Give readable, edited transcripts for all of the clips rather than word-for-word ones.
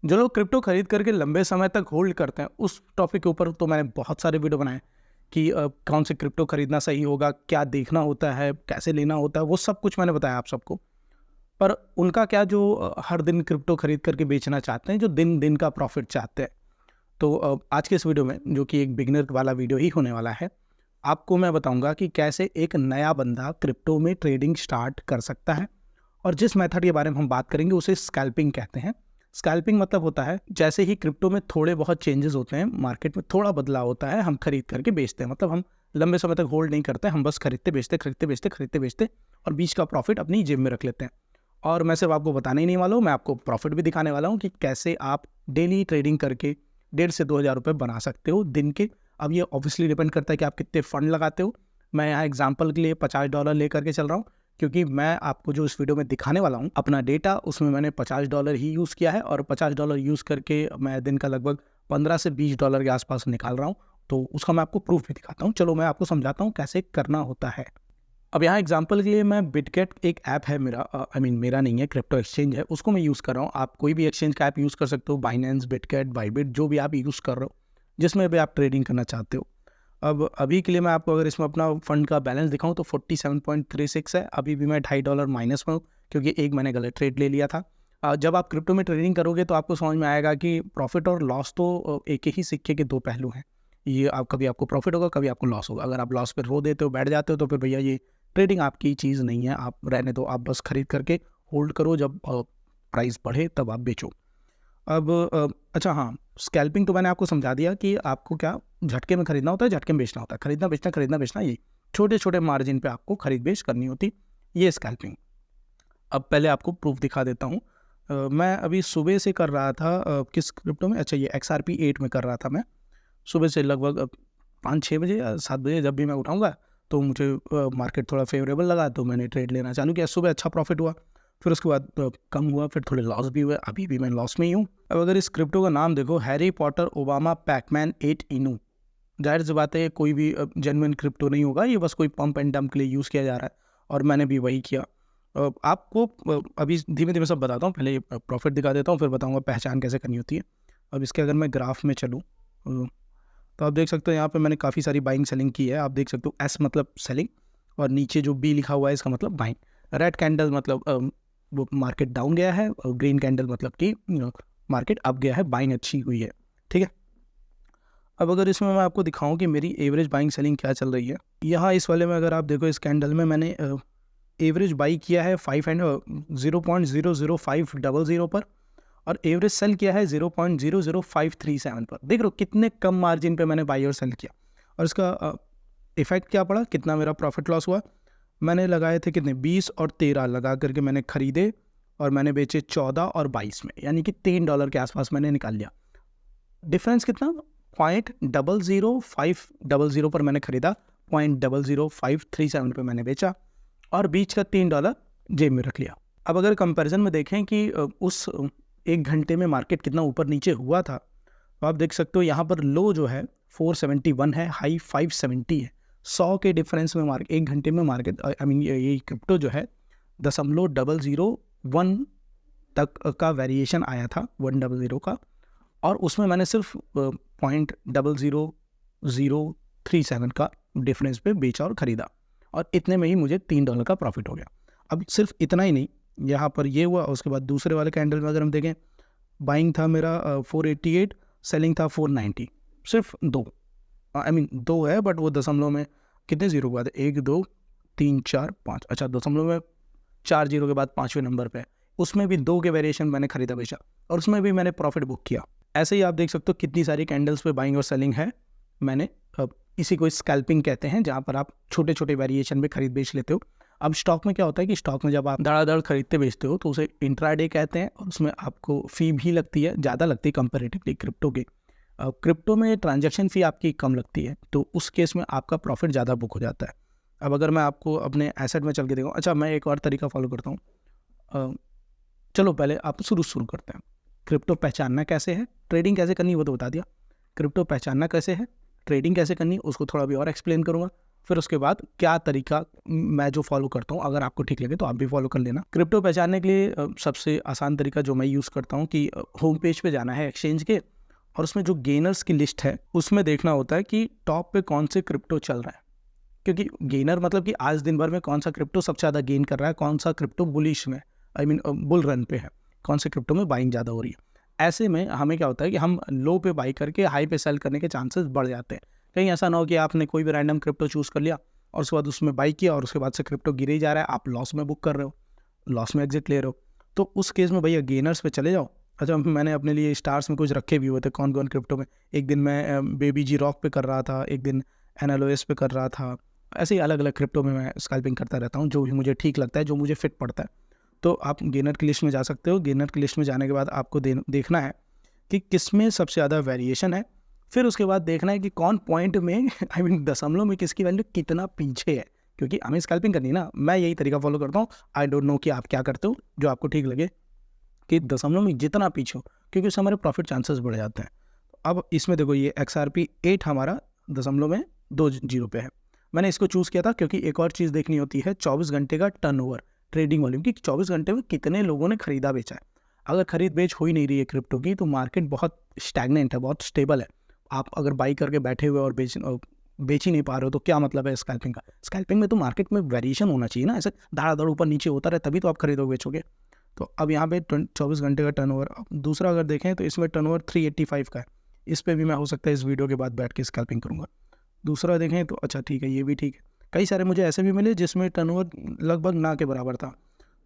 जो लोग क्रिप्टो खरीद करके लंबे समय तक होल्ड करते हैं, उस टॉपिक के ऊपर तो मैंने बहुत सारे वीडियो बनाए कि कौन से क्रिप्टो खरीदना सही होगा, क्या देखना होता है, कैसे लेना होता है, वो सब कुछ मैंने बताया आप सबको। पर उनका क्या जो हर दिन क्रिप्टो खरीद करके बेचना चाहते हैं, जो दिन दिन का प्रॉफिट चाहते हैं। तो आज के इस वीडियो में, जो कि एक बिगिनर वाला वीडियो ही होने वाला है, आपको मैं बताऊंगा कि कैसे एक नया बंदा क्रिप्टो में ट्रेडिंग स्टार्ट कर सकता है। और जिस मेथड के बारे में हम बात करेंगे उसे स्कैल्पिंग कहते हैं। स्कैल्पिंग मतलब होता है जैसे ही क्रिप्टो में थोड़े बहुत चेंजेस होते हैं, मार्केट में थोड़ा बदलाव होता है, हम खरीद करके बेचते हैं। मतलब हम लंबे समय तक होल्ड नहीं करते, हम बस खरीदते बेचते खरीदते बेचते खरीदते बेचते और बीच का प्रॉफिट अपनी जेब में रख लेते हैं। और मैं सिर्फ आपको बताने ही नहीं वाला हूँ, मैं आपको प्रॉफिट भी दिखाने वाला हूँ कि कैसे आप डेली ट्रेडिंग करके 1,500 से 2,000 रुपये बना सकते हो दिन के। अब ये ऑब्वियसली डिपेंड करता है कि आप कितने फंड लगाते हो। मैं यहाँ एग्जांपल के लिए $50 ले करके चल रहा हूँ, क्योंकि मैं आपको जो इस वीडियो में दिखाने वाला हूँ अपना डेटा, उसमें मैंने $50 ही यूज़ किया है। और $50 यूज़ करके मैं दिन का लगभग $15 से $20 के आसपास निकाल रहा हूँ। तो उसका मैं आपको प्रूफ भी दिखाता हूँ। चलो मैं आपको समझाता हूँ कैसे करना होता है। अब यहाँ एग्जांपल के लिए मैं बिटगेट, एक ऐप है मेरा, मेरा नहीं है, क्रिप्टो एक्सचेंज है, उसको मैं यूज़ कर रहा हूँ। आप कोई भी एक्सचेंज का ऐप यूज़ कर सकते हो, बाइनेंस, बिटगेट, बाइबिट, जो भी आप यूज़ कर रहे हो, जिसमें भी आप ट्रेडिंग करना चाहते हो। अब अभी के लिए मैं आपको अगर इसमें अपना फंड का बैलेंस दिखाऊं तो 47.36 है। अभी भी मैं $2.5 माइनस में हूँ, क्योंकि एक मैंने गलत ट्रेड ले लिया था। जब आप क्रिप्टो में ट्रेडिंग करोगे तो आपको समझ में आएगा कि प्रॉफिट और लॉस तो एक ही सिक्के के दो पहलू हैं। ये आप कभी आपको प्रॉफिट होगा, कभी आपको लॉस होगा। अगर आप लॉस पर रो देते हो, बैठ जाते हो, तो फिर भैया ये ट्रेडिंग आपकी चीज़ नहीं है, आप रहने दो। आप बस खरीद करके होल्ड करो, जब प्राइस बढ़े तब आप बेचो। अब अच्छा हाँ, स्कैल्पिंग तो मैंने आपको समझा दिया कि आपको क्या झटके में खरीदना होता है, झटके में बेचना होता है, खरीदना बेचना, ये छोटे छोटे मार्जिन पे आपको खरीद बेच करनी होती, ये स्कैल्पिंग। अब पहले आपको प्रूफ दिखा देता हूँ। मैं अभी सुबह से कर रहा था किस क्रिप्टो में, अच्छा ये XRP8 में कर रहा था मैं। सुबह से लगभग 5-6 बजे या 7 बजे जब भी मैं उठाऊँगा तो मुझे मार्केट थोड़ा फेवरेबल लगा, तो मैंने ट्रेड लेना चालू किया। सुबह अच्छा प्रॉफिट हुआ, फिर उसके बाद कम हुआ, फिर थोड़े लॉस भी हुए। अभी भी मैं लॉस में ही हूँ। अब अगर इस क्रिप्टो का नाम देखो, हैरी पॉटर ओबामा पैकमैन 8 इनू, जाहिर सी बात है कोई भी जेन्युइन क्रिप्टो नहीं होगा, ये बस कोई पंप एंड डंप के लिए यूज़ किया जा रहा है, और मैंने भी वही किया। आपको अभी धीमे धीमे सब बताता हूँ। पहले प्रॉफिट दिखा देता हूँ, फिर बताऊँगा पहचान कैसे करनी होती है। अब इसके अगर मैं ग्राफ में चलूँ तो आप देख सकते हो यहाँ पे मैंने काफ़ी सारी बाइंग सेलिंग की है। आप देख सकते हो एस मतलब सेलिंग, और नीचे जो बी लिखा हुआ है इसका मतलब बाइंग। रेड कैंडल मतलब वो मार्केट डाउन गया है, और ग्रीन कैंडल मतलब कि मार्केट अप गया है, बाइंग अच्छी हुई है। ठीक है। अब अगर इसमें मैं आपको दिखाऊं कि मेरी एवरेज बाइंग सेलिंग क्या चल रही है, यहाँ इस वाले में अगर आप देखो, इस कैंडल में मैंने एवरेज बाई किया है 0.000500 पर, और एवरेज सेल किया है 0.00537 पर। देख लो कितने कम मार्जिन पे मैंने बाई और सेल किया, और इसका इफेक्ट क्या पड़ा, कितना मेरा प्रॉफिट लॉस हुआ। मैंने लगाए थे कितने, 20 और 13 लगा करके मैंने खरीदे, और मैंने बेचे 14 और 22 में, यानी कि $3 के आसपास मैंने निकाल लिया। डिफरेंस कितना, 0.00500 पर मैंने खरीदा, 0.00537 पे मैंने बेचा, और बीच का $3 जेब में रख लिया। अब अगर कंपैरिजन में देखें कि उस एक घंटे में मार्केट कितना ऊपर नीचे हुआ था, तो आप देख सकते हो यहाँ पर लो जो है 471 है, हाई 570 है। 100 के डिफरेंस में मार्केट, एक घंटे में मार्केट, ये क्रिप्टो जो है 0.001 तक का वेरिएशन आया था, 100 का, और उसमें मैंने सिर्फ 0.00037 का डिफरेंस पे बेचा और ख़रीदा, और इतने में ही मुझे $3 का प्रॉफिट हो गया। अब सिर्फ इतना ही नहीं, यहाँ पर ये हुआ। उसके बाद दूसरे वाले कैंडल में अगर हम देखें, बाइंग था मेरा 488, सेलिंग था 490, सिर्फ दो, दो है, बट वो दशमलव में कितने जीरो हुआ था, 1 2 3 4 5, अच्छा दशमलव में 4 जीरो के बाद 5वें नंबर पे, उसमें भी 2 के वेरिएशन मैंने खरीदा बेचा, और उसमें भी मैंने प्रॉफिट बुक किया। ऐसे ही आप देख सकते हो कितनी सारी कैंडल्स पे बाइंग और सेलिंग है मैंने। अब इसी को स्कैल्पिंग कहते हैं, जहाँ पर आप छोटे छोटे वेरिएशन में खरीद बेच लेते हो। अब स्टॉक में क्या होता है कि स्टॉक में जब आप धड़ाधड़ खरीदते बेचते हो तो उसे इंट्राडे कहते हैं, और उसमें आपको फ़ी भी लगती है, ज़्यादा लगती है कंपेरेटिवली क्रिप्टो के। क्रिप्टो में ट्रांजैक्शन फ़ी आपकी कम लगती है, तो उस केस में आपका प्रॉफिट ज़्यादा बुक हो जाता है। अब अगर मैं आपको अपने एसेट में चल के देखूँ, अच्छा मैं एक और तरीका फॉलो करता हूँ। चलो पहले आप शुरू करते हैं। क्रिप्टो पहचानना कैसे है, ट्रेडिंग कैसे करनी है वो तो बता दिया। क्रिप्टो पहचानना कैसे है, ट्रेडिंग कैसे करनी है उसको थोड़ा भी और एक्सप्लेन करूँगा। फिर उसके बाद क्या तरीका मैं जो फॉलो करता हूँ, अगर आपको ठीक लगे तो आप भी फॉलो कर लेना। क्रिप्टो पहचानने के लिए सबसे आसान तरीका जो मैं यूज़ करता हूँ कि होम पेज पे जाना है एक्सचेंज के, और उसमें जो गेनर्स की लिस्ट है उसमें देखना होता है कि टॉप पे कौन से क्रिप्टो चल रहा है। क्योंकि गेनर मतलब कि आज दिन भर में कौन सा क्रिप्टो सबसे ज़्यादा गेन कर रहा है, कौन सा क्रिप्टो बुलिश में, आई मीन बुल रन पे है, कौन से क्रिप्टो में बाइंग ज़्यादा हो रही है। ऐसे में हमें क्या होता है कि हम लो पे बाई करके हाई पे सेल करने के चांसेस बढ़ जाते हैं। कहीं ऐसा ना हो कि आपने कोई भी रैंडम क्रिप्टो चूज़ कर लिया और उसके बाद उसमें बाई किया और उसके बाद से क्रिप्टो गिरे ही जा रहा है, आप लॉस में बुक कर रहे हो, लॉस में एग्जिट ले रहे हो। तो उस केस में भैया गेनर्स पे चले जाओ। अच्छा, मैंने अपने लिए स्टार्स में कुछ रखे भी हुए थे कौन कौन क्रिप्टो में। एक दिन मैं बेबी जी रॉक पे कर रहा था, एक दिन एनालोएस पे कर रहा था। ऐसे ही अलग अलग क्रिप्टो में मैं स्कैल्पिंग करता रहता हूँ, जो भी मुझे ठीक लगता है, जो मुझे फिट पड़ता है। तो आप गेनर की लिस्ट में जा सकते हो। गेनर की लिस्ट में जाने के बाद आपको देखना है कि किस में सबसे ज़्यादा वेरिएशन है। फिर उसके बाद देखना है कि कौन पॉइंट में आई मीन दशमलव में किसकी वैल्यू कितना पीछे है, क्योंकि हमें स्कैल्पिंग करनी है ना। मैं यही तरीका फॉलो करता हूँ। आई डोंट नो कि आप क्या करते हो, जो आपको ठीक लगे, कि दशमलव में जितना पीछे हो, क्योंकि उससे हमारे प्रॉफिट चांसेस बढ़ जाते हैं। अब इसमें देखो ये XRP 8 हमारा 0.20 पे है। मैंने इसको चूज़ किया था क्योंकि एक और चीज़ देखनी होती है, 24 घंटे का टर्नओवर, ट्रेडिंग वॉल्यूम, कि 24 घंटे में कितने लोगों ने खरीदा बेचा है। अगर खरीद बेच हो ही नहीं रही है क्रिप्टो की, तो मार्केट बहुत स्टैग्नेंट है, बहुत स्टेबल है। आप अगर बाई करके बैठे हुए और बेच ही नहीं पा रहे हो, तो क्या मतलब है स्कैल्पिंग का। स्कैल्पिंग में तो मार्केट में वेरिएशन होना चाहिए ना, ऐसे धड़ाधड़ ऊपर नीचे होता रहे, तभी तो आप खरीदोगे बेचोगे। तो अब यहाँ पे 24 घंटे का टर्नओवर। दूसरा अगर देखें तो इसमें टर्नओवर 385 का है। इस पर भी मैं हो सकता है इस वीडियो के बाद बैठ के स्कैल्पिंग करूँगा। दूसरा देखें तो अच्छा ठीक है, ये भी ठीक है। कई सारे मुझे ऐसे भी मिले जिसमें टर्नओवर लगभग ना के बराबर था,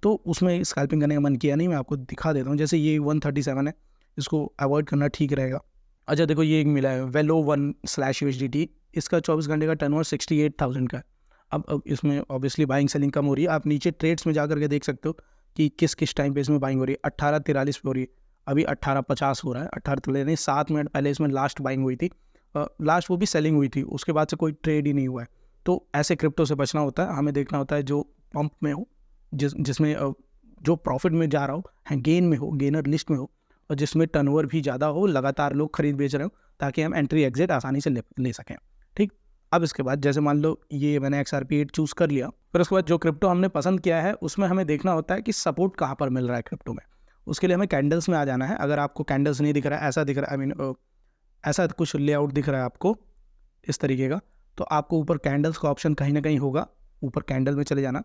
तो उसमें स्कैल्पिंग करने का मन किया नहीं। मैं आपको दिखा देता हूँ। जैसे ये 137 है, इसको अवॉइड करना ठीक रहेगा। अच्छा देखो, ये एक मिला है Velo1/USDT, इसका 24 घंटे का टर्नओवर 68,000 का है। अब इसमें ऑब्वियसली बाइंग सेलिंग कम हो रही है। आप नीचे ट्रेड्स में जा करके देख सकते हो कि किस किस टाइम पे इसमें बाइंग हो रही है। 18:43 पे हो रही है, अभी 18:50 हो रहा है। 18 7 मिनट पहले इसमें लास्ट बाइंग हुई थी, लास्ट वो भी सेलिंग हुई थी, उसके बाद से कोई ट्रेड ही नहीं हुआ है। तो ऐसे क्रिप्टो से बचना होता है। हमें देखना होता है जो पंप में हो, जिसमें जो प्रॉफिट में जा रहा हो, गेन में हो, गेनर लिस्ट में हो, और जिसमें टर्नओवर भी ज़्यादा हो, लगातार लोग खरीद बेच रहे हो, ताकि हम एंट्री एग्जिट आसानी से ले सकें। ठीक। अब इसके बाद जैसे मान लो ये मैंने XRP 8 चूज़ कर लिया, फिर उसके बाद जो क्रिप्टो हमने पसंद किया है उसमें हमें देखना होता है कि सपोर्ट कहाँ पर मिल रहा है क्रिप्टो में। उसके लिए हमें कैंडल्स में आ जाना है। अगर आपको कैंडल्स नहीं दिख रहा है, ऐसा दिख रहा है, आई मीन ऐसा कुछ लेआउट दिख रहा है आपको इस तरीके का, तो आपको ऊपर कैंडल्स का ऑप्शन कहीं ना कहीं होगा, ऊपर कैंडल में चले जाना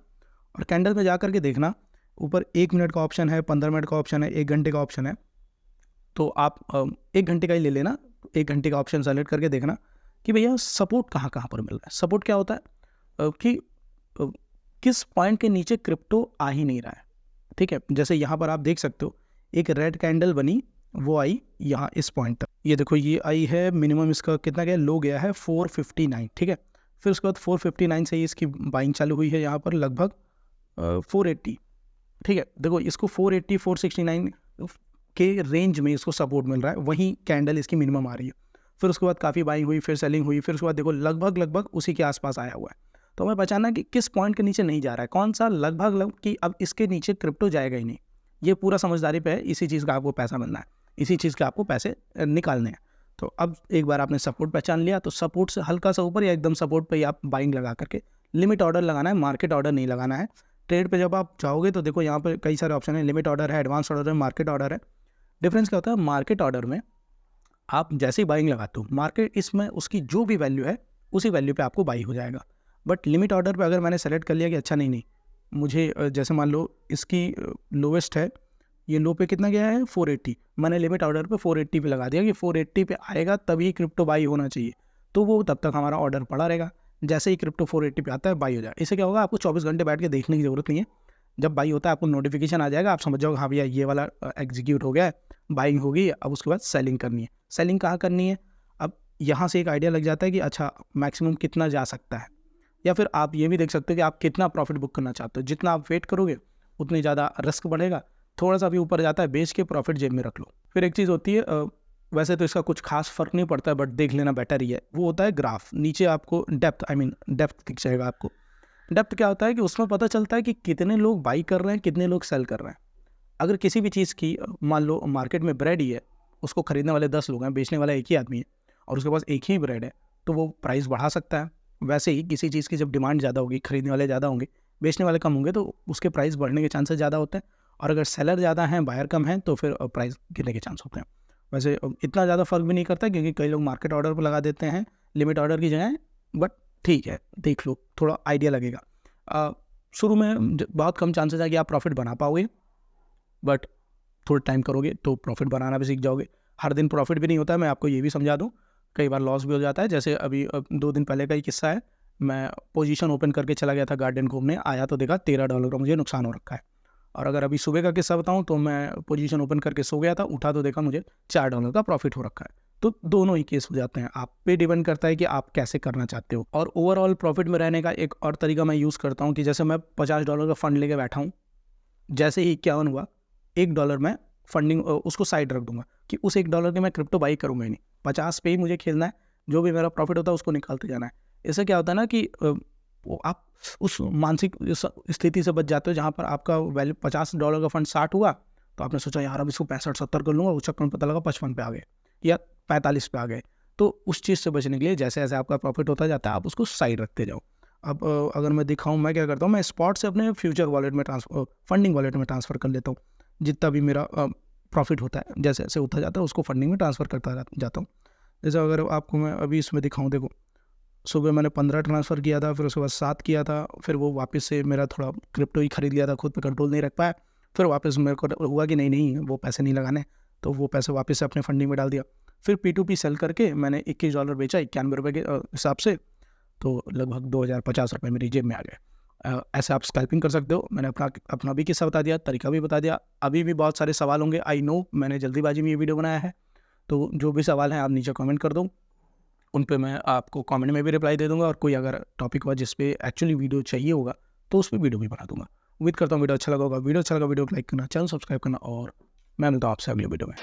और कैंडल में जा करके देखना, ऊपर 1 मिनट का ऑप्शन है, 15 मिनट का ऑप्शन है, 1 घंटे का ऑप्शन है। तो आप 1 घंटे का ही ले लेना। 1 घंटे का ऑप्शन सेलेक्ट करके देखना कि भैया सपोर्ट कहाँ कहाँ पर मिल रहा है। सपोर्ट क्या होता है कि किस पॉइंट के नीचे क्रिप्टो आ ही नहीं रहा है। ठीक है, जैसे यहाँ पर आप देख सकते हो एक रेड कैंडल बनी, वो आई यहाँ इस पॉइंट तक। ये देखो ये आई है, मिनिमम इसका कितना गया, लो गया है 459। ठीक है, फिर उसके बाद 459 से ही इसकी बाइंग चालू हुई है यहाँ पर लगभग 480। ठीक है, देखो इसको 480 469 के रेंज में इसको सपोर्ट मिल रहा है, वहीं कैंडल इसकी मिनिमम आ रही है। फिर उसके बाद काफ़ी बाइंग हुई, फिर सेलिंग हुई, फिर उसके बाद देखो लगभग उसी के आसपास आया हुआ है। तो हमें पहचानना है कि किस पॉइंट के नीचे नहीं जा रहा है, कौन सा लगभग कि अब इसके नीचे क्रिप्टो जाएगा ही नहीं। ये पूरा समझदारी पे है, इसी चीज़ का आपको पैसा मिलना है, इसी चीज़ के आपको पैसे निकालने हैं। तो अब एक बार आपने सपोर्ट पहचान लिया, तो सपोर्ट से हल्का सा ऊपर या एकदम सपोर्ट पे ही आप बाइंग लगा करके लिमिट ऑर्डर लगाना है, मार्केट ऑर्डर नहीं लगाना है। ट्रेड पे जब आप जाओगे तो देखो यहाँ पर कई सारे ऑप्शन है, लिमिट ऑर्डर है, एडवांस ऑर्डर है, मार्केट ऑर्डर है। डिफरेंस क्या होता है, मार्केट ऑर्डर में आप जैसे ही बाइंग लगाते हो, मार्केट इसमें उसकी जो भी वैल्यू है उसी वैल्यू पे आपको बाई हो जाएगा। बट लिमिट ऑर्डर पे अगर मैंने सेलेक्ट कर लिया कि अच्छा नहीं मुझे जैसे मान लो इसकी लोवेस्ट है, ये लो पे कितना गया है 480, मैंने लिमिट ऑर्डर पे 480 पे लगा दिया कि 480 पे आएगा तभी क्रिप्टो बाई होना चाहिए, तो वो तब तक हमारा ऑर्डर पड़ा रहेगा। जैसे ही क्रिप्टो 480 पे आता है बाई हो जाएगा। इससे क्या होगा, आपको 24 घंटे बैठ के देखने की ज़रूरत नहीं है। जब बाई होता है आपको नोटिफिकेशन आ जाएगा, आप समझ जाओगे हाँ भैया ये वाला एग्जीक्यूट हो गया है, बाइंग होगी। अब उसके बाद सेलिंग करनी है। सेलिंग कहाँ करनी है, अब यहाँ से एक आइडिया लग जाता है कि अच्छा मैक्सिमम कितना जा सकता है, या फिर आप ये भी देख सकते हो कि आप कितना प्रॉफिट बुक करना चाहते हो। जितना आप वेट करोगे उतनी ज़्यादा रिस्क बढ़ेगा, थोड़ा सा भी ऊपर जाता है बेच के प्रॉफिट जेब में रख लो। फिर एक चीज़ होती है, वैसे तो इसका कुछ खास फ़र्क नहीं पड़ता है, बट देख लेना बेटर ही है, वो होता है ग्राफ। नीचे आपको डेप्थ डेप्थ दिख जाएगा आपको। डेप्थ क्या होता है कि उसमें पता चलता है कि कितने लोग बाई कर रहे हैं, कितने लोग सेल कर रहे हैं। अगर किसी भी चीज़ की मान लो मार्केट में ब्रेड ही है, उसको खरीदने वाले 10 लोग हैं, बेचने वाला एक ही आदमी है, और उसके पास एक ही ब्रेड है, तो वो प्राइस बढ़ा सकता है, वैसे ही किसी चीज़ की जब डिमांड ज़्यादा होगी, खरीदने वाले ज़्यादा होंगे, बेचने वाले कम होंगे, तो उसके प्राइस बढ़ने के चांसेस ज़्यादा होते हैं। और अगर सेलर ज़्यादा हैं, बायर कम हैं, तो फिर प्राइस गिरने के चांस होते हैं। वैसे इतना ज़्यादा फ़र्क भी नहीं करता, क्योंकि कई लोग मार्केट ऑर्डर पर लगा देते हैं लिमिट ऑर्डर की जगह, बट ठीक है, देख लो, थोड़ा आइडिया लगेगा। शुरू में बहुत कम चांसेस है कि आप प्रॉफिट बना पाओगे, बट थोड़ा टाइम करोगे तो प्रॉफिट बनाना भी सीख जाओगे। हर दिन प्रॉफिट भी नहीं होता है, मैं आपको ये भी समझा दूँ, कई बार लॉस भी हो जाता है। जैसे अभी 2 दिन पहले का ही किस्सा है, मैं पोजीशन ओपन करके चला गया था गार्डन घूमने, आया तो देखा $13 का मुझे नुकसान हो रखा है। और अगर अभी सुबह का किस्सा बताऊँ, तो मैं पोजीशन ओपन करके सो गया था, उठा तो देखा मुझे $4 का प्रॉफिट हो रखा है। तो दोनों ही केस हो जाते हैं, आप पे डिपेंड करता है कि आप कैसे करना चाहते हो। और ओवरऑल प्रॉफिट में रहने का एक और तरीका मैं यूज़ करता हूँ कि जैसे मैं $50 का फंड लेके बैठा हूँ, जैसे ही 51 हुआ, $1 मैं फंडिंग उसको साइड रख दूंगा कि उस $1 के मैं क्रिप्टो बाई करूँगा ही नहीं, 50 पे ही मुझे खेलना है, जो भी मेरा प्रॉफिट होता है उसको निकालते जाना है। इससे क्या होता है ना कि वो आप उस मानसिक स्थिति से बच जाते हो जहाँ पर आपका वैल्यू $50 का फंड 60 हुआ, तो आपने सोचा यार अब इसको 65-70 कर लूँगा, उस चक्कर में पता लगा 55 पे आ गए या 45 पे आ गए। तो उस चीज़ से बचने के लिए जैसे जैसे आपका प्रॉफिट होता जाता है, आप उसको साइड रखते जाओ। अब अगर मैं दिखाऊँ, मैं क्या करता हूँ, मैं स्पॉट से अपने फ्यूचर वॉलेट में फंडिंग वॉलेट में ट्रांसफ़र कर लेता हूँ। जितना भी मेरा प्रॉफिट होता है, जैसे जैसे होता जाता है, उसको फंडिंग में ट्रांसफ़र करता जाता हूँ। जैसे अगर आपको मैं अभी इसमें दिखाऊँ, देखो सुबह मैंने 15 ट्रांसफ़र किया था, फिर उसके बाद 7 किया था, फिर वो वापस से मेरा थोड़ा क्रिप्टो ही खरीद लिया था, खुद पे कंट्रोल नहीं रख पाया, फिर वापस मेरे को हुआ कि नहीं वो पैसे नहीं लगाने, तो वो पैसे वापस से अपने फंडिंग में डाल दिया। फिर P2P सेल करके मैंने $21 बेचा ₹91 के हिसाब से, तो लगभग ₹2050 मेरी जेब में आ गए। ऐसे आप स्कैल्पिंग कर सकते हो। मैंने अपना भी किस्सा बता दिया, तरीका भी बता दिया। अभी भी बहुत सारे सवाल होंगे, आई नो, मैंने जल्दीबाजी में ये वीडियो बनाया है, तो जो भी सवाल हैं आप नीचे कमेंट कर दो, उन पे मैं आपको कमेंट में भी रिप्लाई दे दूंगा। और कोई अगर टॉपिक हुआ जिस पे एक्चुअली वीडियो चाहिए होगा, तो उस पर वीडियो भी बना दूंगा। उम्मीद करता हूँ वीडियो अच्छा लगा होगा। वीडियो अच्छा लगा, वीडियो को लाइक करना, चैनल सब्सक्राइब करना, और मैं मिलता हूँ आपसे अगले वीडियो में।